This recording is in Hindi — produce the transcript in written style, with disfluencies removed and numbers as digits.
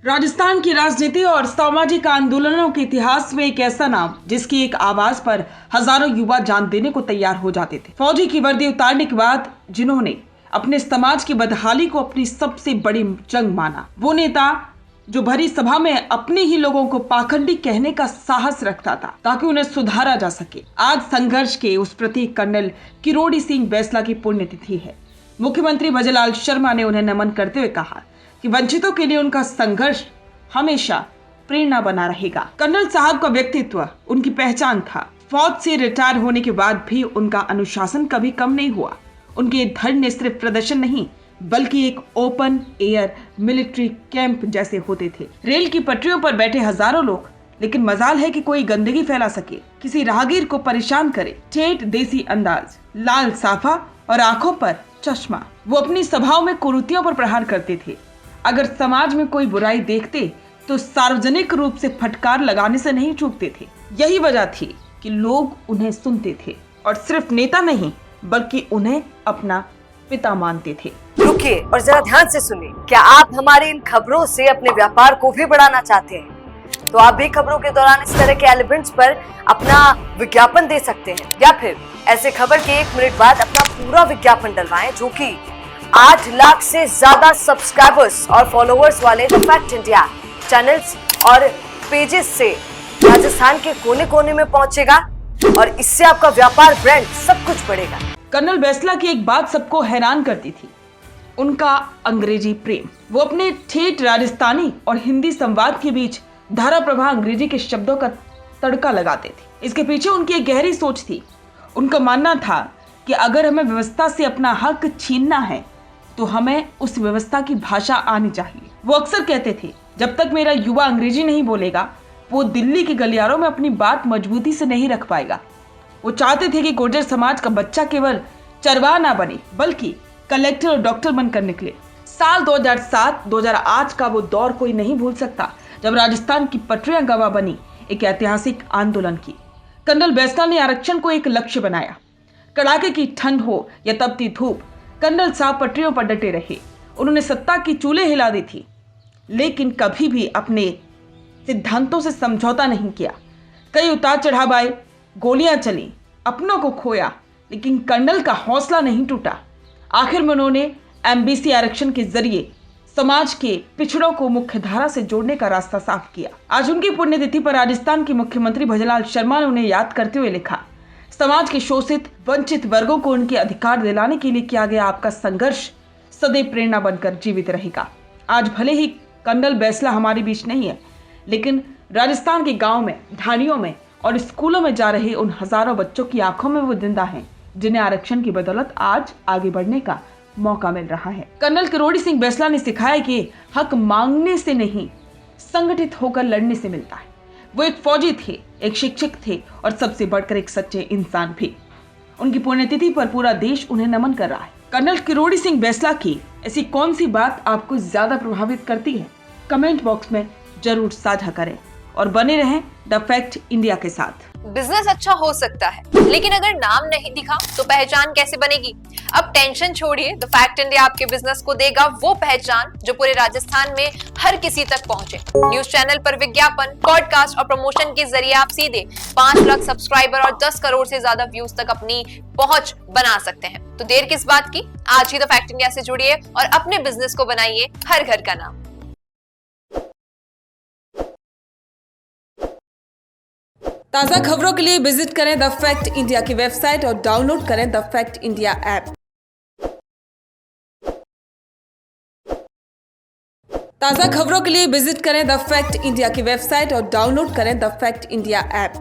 राजस्थान की राजनीति और सामाजिक आंदोलनों के इतिहास में एक ऐसा नाम जिसकी एक आवाज पर हजारों युवा जान देने को तैयार हो जाते थे। फौजी की वर्दी उतारने के बाद जिन्होंने अपने समाज की बदहाली को अपनी सबसे बड़ी जंग माना, वो नेता जो भरी सभा में अपने ही लोगों को पाखंडी कहने का साहस रखता था ताकि उन्हें सुधारा जा सके। आज संघर्ष के उस प्रतीक कर्नल किरोड़ी सिंह बैंसला की पुण्यतिथि है। मुख्यमंत्री भजनलाल शर्मा ने उन्हें नमन करते हुए कहा कि वंचितों के लिए उनका संघर्ष हमेशा प्रेरणा बना रहेगा। कर्नल साहब का व्यक्तित्व उनकी पहचान था। फौज से रिटायर होने के बाद भी उनका अनुशासन कभी कम नहीं हुआ। उनके धरने सिर्फ प्रदर्शन नहीं बल्कि एक ओपन एयर मिलिट्री कैंप जैसे होते थे। रेल की पटरियों पर बैठे हजारों लोग, लेकिन मजाल है कि कोई गंदगी फैला सके, किसी राहगीर को परेशान करे। ठेठ देसी अंदाज, लाल साफा और आंखों पर चश्मा। वो अपनी सभाओं में कुरीतियों पर प्रहार करते थे। अगर समाज में कोई बुराई देखते तो सार्वजनिक रूप से फटकार लगाने से नहीं चूकते थे। यही वजह थी कि लोग उन्हें सुनते थे और सिर्फ नेता नहीं बल्कि उन्हें अपना पिता मानते थे। रुकिए और जरा ध्यान से सुनिए। क्या आप हमारे इन खबरों से अपने व्यापार को भी बढ़ाना चाहते हैं? तो आप भी खबरों के दौरान इस तरह के एलिमेंट्स पर अपना विज्ञापन दे सकते हैं, या फिर ऐसे खबर के 1 मिनट बाद अपना पूरा विज्ञापन डलवाएं, जो कि 8 लाख से ज्यादा सब्सक्राइबर्स और फॉलोअर्स वाले द फैक्ट इंडिया चैनल्स और पेजेस से राजस्थान के कोने कोने में पहुंचेगा और इससे आपका व्यापार, ब्रांड सब कुछ बढ़ेगा। कर्नल बैंसला की एक बात सबको हैरान करती थी, उनका अंग्रेजी प्रेम। वो अपने ठेठ राजस्थानी और हिंदी संवाद के बीच धारा प्रवाह अंग्रेजी के शब्दों का तड़का लगाते थे। इसके पीछे उनकी एक गहरी सोच थी। उनका मानना था कि अगर हमें व्यवस्था से अपना हक छीनना है तो हमें उस व्यवस्था की भाषा आनी चाहिए। वो अक्सर कहते थे, जब तक मेरा युवा अंग्रेजी नहीं बोलेगा वो दिल्ली के गलियारों में अपनी बात मजबूती से नहीं रख पाएगा। वो चाहते थे कि गुर्जर समाज का बच्चा केवल चरवाहा ना बने बल्कि कलेक्टर और डॉक्टर बनकर निकले। साल 2007-2008 का वो दौर कोई नहीं भूल सकता जब राजस्थान की पटरियां गवाह बनी एक ऐतिहासिक आंदोलन की। कर्नल बैंसला ने आरक्षण को एक लक्ष्य बनाया। कड़ाके की ठंड हो या तपती धूप, कर्नल साहब पटरियों पर डटे रहे। उन्होंने सत्ता की चूल्हे हिला दी थी, लेकिन कभी भी अपने सिद्धांतों से समझौता नहीं किया। कई उतार चढ़ाव आए, गोलियां चली, अपनों को खोया, लेकिन कर्नल का हौसला नहीं टूटा। आखिर में उन्होंने एमबीसी आरक्षण के जरिए समाज के पिछड़ों को मुख्य धारा से जोड़ने का रास्ता साफ किया। आज उनकी पुण्यतिथि पर राजस्थान के मुख्यमंत्री भजनलाल शर्मा ने उन्हें याद करते हुए लिखा, समाज के शोषित वंचित वर्गों को उनके अधिकार दिलाने के लिए किया गया आपका संघर्ष सदैव प्रेरणा बनकर जीवित रहेगा। आज भले ही कर्नल बैंसला हमारे बीच नहीं है, लेकिन राजस्थान के गांव में, ढाणियों में और स्कूलों में जा रहे उन हजारों बच्चों की आंखों में वो जिंदा हैं, जिन्हें आरक्षण की बदौलत आज आगे बढ़ने का मौका मिल रहा है। कर्नल किरोड़ी सिंह बैंसला ने सिखाया कि हक मांगने से नहीं, संगठित होकर लड़ने से मिलता है। वो एक फौजी थे, एक शिक्षक थे और सबसे बढ़कर एक सच्चे इंसान भी। उनकी पुण्यतिथि पर पूरा देश उन्हें नमन कर रहा है। कर्नल किरोड़ी सिंह बैंसला की ऐसी कौन सी बात आपको ज्यादा प्रभावित करती है? कमेंट बॉक्स में जरूर साझा करें और बने रहें द फैक्ट इंडिया के साथ। बिजनेस अच्छा हो सकता है, लेकिन अगर नाम नहीं दिखा तो पहचान कैसे बनेगी? अब टेंशन छोड़िए, द फैक्ट इंडिया आपके बिजनेस को देगा वो पहचान जो पूरे राजस्थान में हर किसी तक पहुंचे। न्यूज चैनल पर विज्ञापन, पॉडकास्ट और प्रमोशन के जरिए आप सीधे 5 लाख सब्सक्राइबर और 10 करोड़ से ज्यादा व्यूज तक अपनी पहुंच बना सकते हैं। तो देर किस बात की, आज ही द फैक्ट इंडिया से जुड़िए और अपने बिजनेस को बनाइए हर घर का नाम। ताज़ा खबरों के लिए विजिट करें द फैक्ट इंडिया की वेबसाइट और डाउनलोड करें द फैक्ट इंडिया ऐप। ताज़ा खबरों के लिए विजिट करें द फैक्ट इंडिया की वेबसाइट और डाउनलोड करें द फैक्ट इंडिया ऐप।